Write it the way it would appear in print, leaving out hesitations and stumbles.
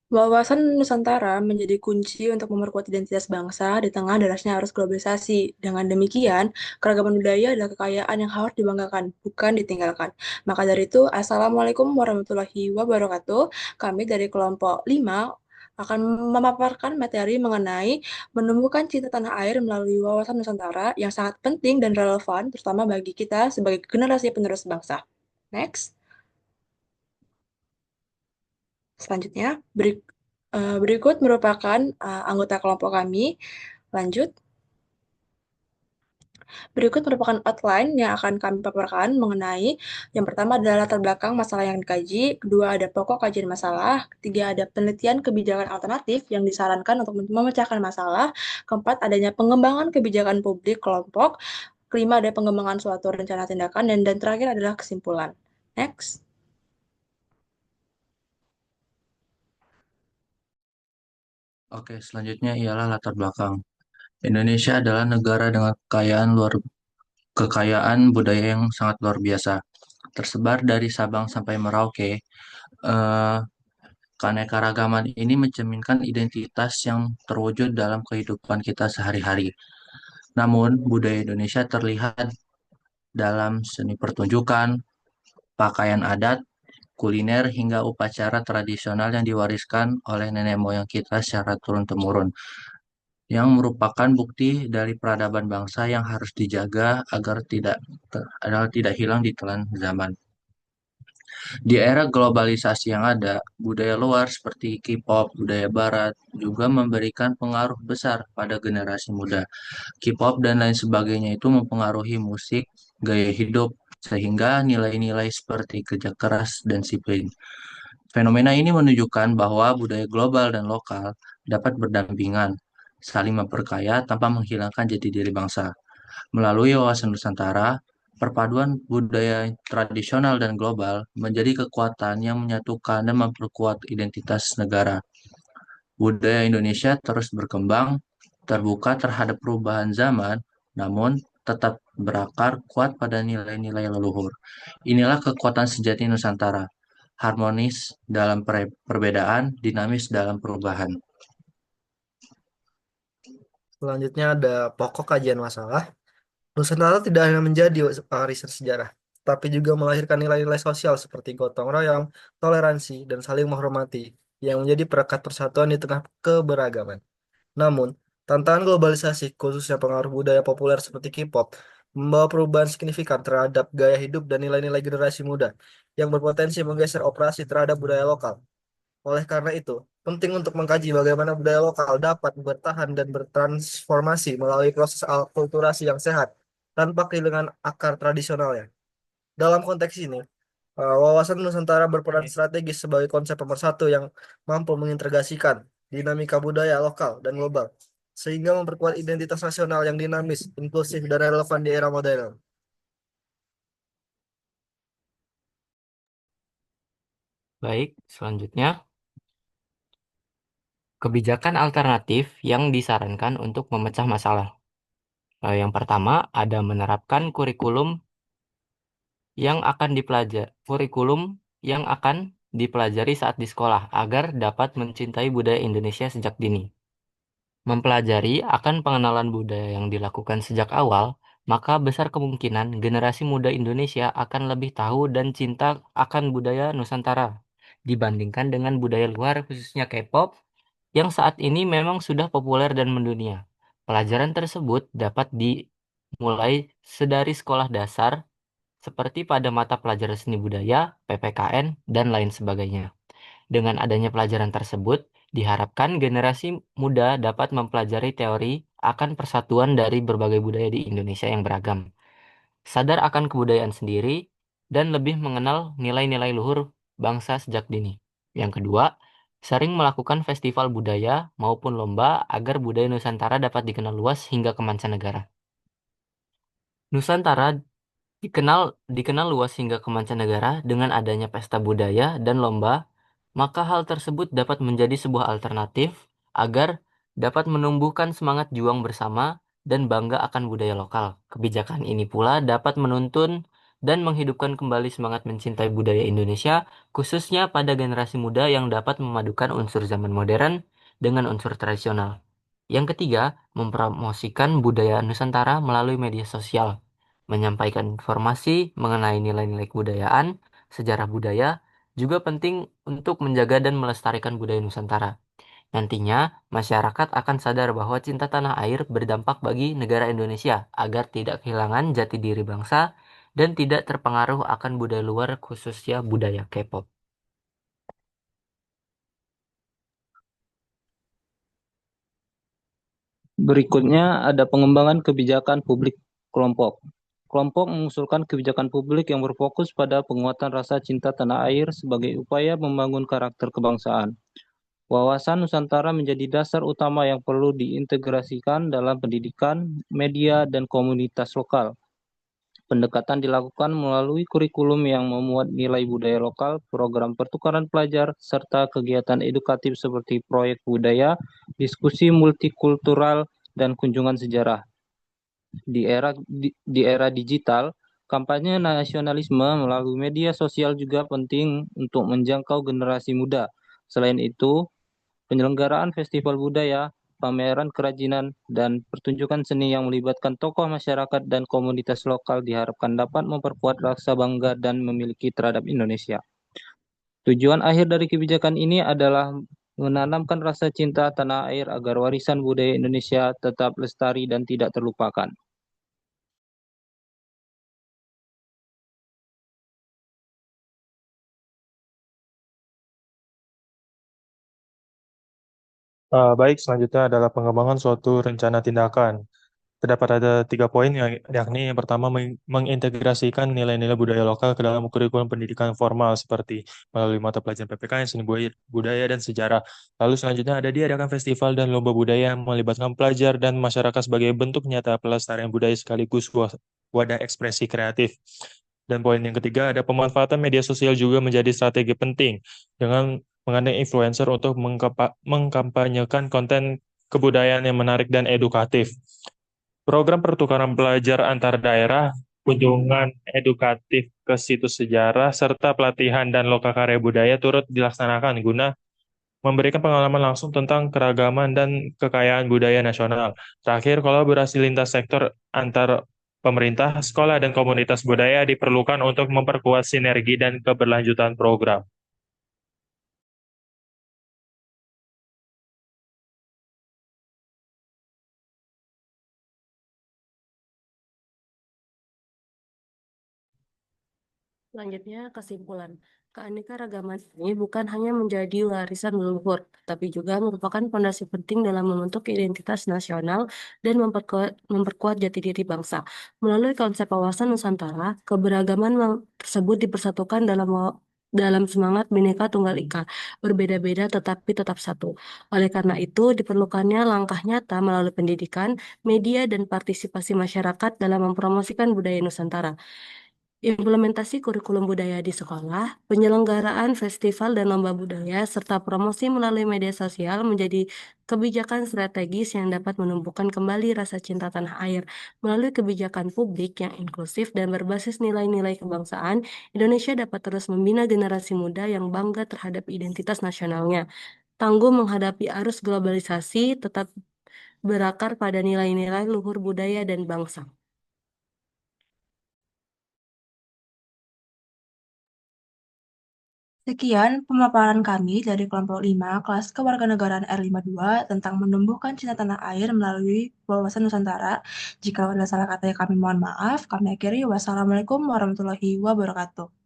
Wawasan Nusantara menjadi kunci untuk memperkuat identitas bangsa di tengah derasnya arus globalisasi. Dengan demikian, keragaman budaya adalah kekayaan yang harus dibanggakan, bukan ditinggalkan. Maka dari itu, Assalamualaikum warahmatullahi wabarakatuh. Kami dari kelompok 5 akan memaparkan materi mengenai menumbuhkan cinta tanah air melalui wawasan Nusantara yang sangat penting dan relevan, terutama bagi kita sebagai generasi penerus bangsa. Next. Selanjutnya, berikut merupakan anggota kelompok kami. Lanjut, berikut merupakan outline yang akan kami paparkan mengenai yang pertama adalah latar belakang masalah yang dikaji, kedua ada pokok kajian masalah, ketiga ada penelitian kebijakan alternatif yang disarankan untuk memecahkan masalah, keempat adanya pengembangan kebijakan publik kelompok, kelima ada pengembangan suatu rencana tindakan, dan terakhir adalah kesimpulan. Next. Oke, selanjutnya ialah latar belakang. Indonesia adalah negara dengan kekayaan budaya yang sangat luar biasa. Tersebar dari Sabang sampai Merauke, eh, keanekaragaman ini mencerminkan identitas yang terwujud dalam kehidupan kita sehari-hari. Namun, budaya Indonesia terlihat dalam seni pertunjukan, pakaian adat, kuliner, hingga upacara tradisional yang diwariskan oleh nenek moyang kita secara turun-temurun, yang merupakan bukti dari peradaban bangsa yang harus dijaga agar tidak hilang di telan zaman. Di era globalisasi yang ada, budaya luar seperti K-pop, budaya barat, juga memberikan pengaruh besar pada generasi muda. K-pop dan lain sebagainya itu mempengaruhi musik, gaya hidup, sehingga nilai-nilai seperti kerja keras dan disiplin. Fenomena ini menunjukkan bahwa budaya global dan lokal dapat berdampingan, saling memperkaya tanpa menghilangkan jati diri bangsa. Melalui wawasan Nusantara, perpaduan budaya tradisional dan global menjadi kekuatan yang menyatukan dan memperkuat identitas negara. Budaya Indonesia terus berkembang, terbuka terhadap perubahan zaman, namun tetap berakar kuat pada nilai-nilai leluhur. Inilah kekuatan sejati Nusantara, harmonis dalam perbedaan, dinamis dalam perubahan. Selanjutnya ada pokok kajian masalah. Nusantara tidak hanya menjadi warisan sejarah, tapi juga melahirkan nilai-nilai sosial seperti gotong royong, toleransi, dan saling menghormati yang menjadi perekat persatuan di tengah keberagaman. Namun, tantangan globalisasi, khususnya pengaruh budaya populer seperti K-pop, membawa perubahan signifikan terhadap gaya hidup dan nilai-nilai generasi muda yang berpotensi menggeser operasi terhadap budaya lokal. Oleh karena itu, penting untuk mengkaji bagaimana budaya lokal dapat bertahan dan bertransformasi melalui proses akulturasi yang sehat tanpa kehilangan akar tradisionalnya. Dalam konteks ini, wawasan Nusantara berperan strategis sebagai konsep pemersatu yang mampu mengintegrasikan dinamika budaya lokal dan global, sehingga memperkuat identitas nasional yang dinamis, inklusif, dan relevan di era modern. Baik, selanjutnya kebijakan alternatif yang disarankan untuk memecah masalah. Yang pertama ada menerapkan kurikulum yang akan dipelajari saat di sekolah agar dapat mencintai budaya Indonesia sejak dini. Mempelajari akan pengenalan budaya yang dilakukan sejak awal, maka besar kemungkinan generasi muda Indonesia akan lebih tahu dan cinta akan budaya Nusantara dibandingkan dengan budaya luar khususnya K-pop yang saat ini memang sudah populer dan mendunia. Pelajaran tersebut dapat dimulai sedari sekolah dasar seperti pada mata pelajaran seni budaya, PPKN, dan lain sebagainya. Dengan adanya pelajaran tersebut, diharapkan generasi muda dapat mempelajari teori akan persatuan dari berbagai budaya di Indonesia yang beragam, sadar akan kebudayaan sendiri, dan lebih mengenal nilai-nilai luhur bangsa sejak dini. Yang kedua, sering melakukan festival budaya maupun lomba agar budaya Nusantara dapat dikenal luas hingga ke mancanegara. Nusantara dikenal dikenal luas hingga ke mancanegara dengan adanya pesta budaya dan lomba, maka hal tersebut dapat menjadi sebuah alternatif agar dapat menumbuhkan semangat juang bersama dan bangga akan budaya lokal. Kebijakan ini pula dapat menuntun dan menghidupkan kembali semangat mencintai budaya Indonesia, khususnya pada generasi muda yang dapat memadukan unsur zaman modern dengan unsur tradisional. Yang ketiga, mempromosikan budaya Nusantara melalui media sosial, menyampaikan informasi mengenai nilai-nilai kebudayaan, sejarah budaya, juga penting untuk menjaga dan melestarikan budaya Nusantara. Nantinya, masyarakat akan sadar bahwa cinta tanah air berdampak bagi negara Indonesia agar tidak kehilangan jati diri bangsa dan tidak terpengaruh akan budaya luar khususnya budaya K-pop. Berikutnya ada pengembangan kebijakan publik kelompok. Kelompok mengusulkan kebijakan publik yang berfokus pada penguatan rasa cinta tanah air sebagai upaya membangun karakter kebangsaan. Wawasan Nusantara menjadi dasar utama yang perlu diintegrasikan dalam pendidikan, media, dan komunitas lokal. Pendekatan dilakukan melalui kurikulum yang memuat nilai budaya lokal, program pertukaran pelajar, serta kegiatan edukatif seperti proyek budaya, diskusi multikultural, dan kunjungan sejarah. Di era digital, kampanye nasionalisme melalui media sosial juga penting untuk menjangkau generasi muda. Selain itu, penyelenggaraan festival budaya, pameran kerajinan, dan pertunjukan seni yang melibatkan tokoh masyarakat dan komunitas lokal diharapkan dapat memperkuat rasa bangga dan memiliki terhadap Indonesia. Tujuan akhir dari kebijakan ini adalah menanamkan rasa cinta tanah air agar warisan budaya Indonesia tetap lestari dan tidak terlupakan. Baik, selanjutnya adalah pengembangan suatu rencana tindakan. Terdapat ada 3 poin, yakni yang pertama mengintegrasikan nilai-nilai budaya lokal ke dalam kurikulum pendidikan formal seperti melalui mata pelajaran PPKN, seni budaya, dan sejarah. Lalu selanjutnya ada diadakan festival dan lomba budaya yang melibatkan pelajar dan masyarakat sebagai bentuk nyata pelestarian budaya sekaligus wadah ekspresi kreatif. Dan poin yang ketiga ada pemanfaatan media sosial juga menjadi strategi penting dengan mengandung influencer untuk mengkampanyekan konten kebudayaan yang menarik dan edukatif. Program pertukaran pelajar antar daerah, kunjungan edukatif ke situs sejarah, serta pelatihan dan lokakarya budaya turut dilaksanakan guna memberikan pengalaman langsung tentang keragaman dan kekayaan budaya nasional. Terakhir, kolaborasi lintas sektor antar pemerintah, sekolah, dan komunitas budaya diperlukan untuk memperkuat sinergi dan keberlanjutan program. Selanjutnya, kesimpulan. Keanekaragaman ini bukan hanya menjadi warisan leluhur, tapi juga merupakan fondasi penting dalam membentuk identitas nasional dan memperkuat jati diri bangsa. Melalui konsep wawasan Nusantara, keberagaman tersebut dipersatukan dalam semangat Bhinneka Tunggal Ika, berbeda-beda tetapi tetap satu. Oleh karena itu, diperlukannya langkah nyata melalui pendidikan, media, dan partisipasi masyarakat dalam mempromosikan budaya Nusantara. Implementasi kurikulum budaya di sekolah, penyelenggaraan festival dan lomba budaya, serta promosi melalui media sosial menjadi kebijakan strategis yang dapat menumbuhkan kembali rasa cinta tanah air. Melalui kebijakan publik yang inklusif dan berbasis nilai-nilai kebangsaan, Indonesia dapat terus membina generasi muda yang bangga terhadap identitas nasionalnya. Tangguh menghadapi arus globalisasi, tetap berakar pada nilai-nilai luhur budaya dan bangsa. Sekian pemaparan kami dari kelompok 5 kelas kewarganegaraan R52 tentang menumbuhkan cinta tanah air melalui wawasan Nusantara. Jika ada salah kata kami mohon maaf. Kami akhiri. Wassalamualaikum warahmatullahi wabarakatuh.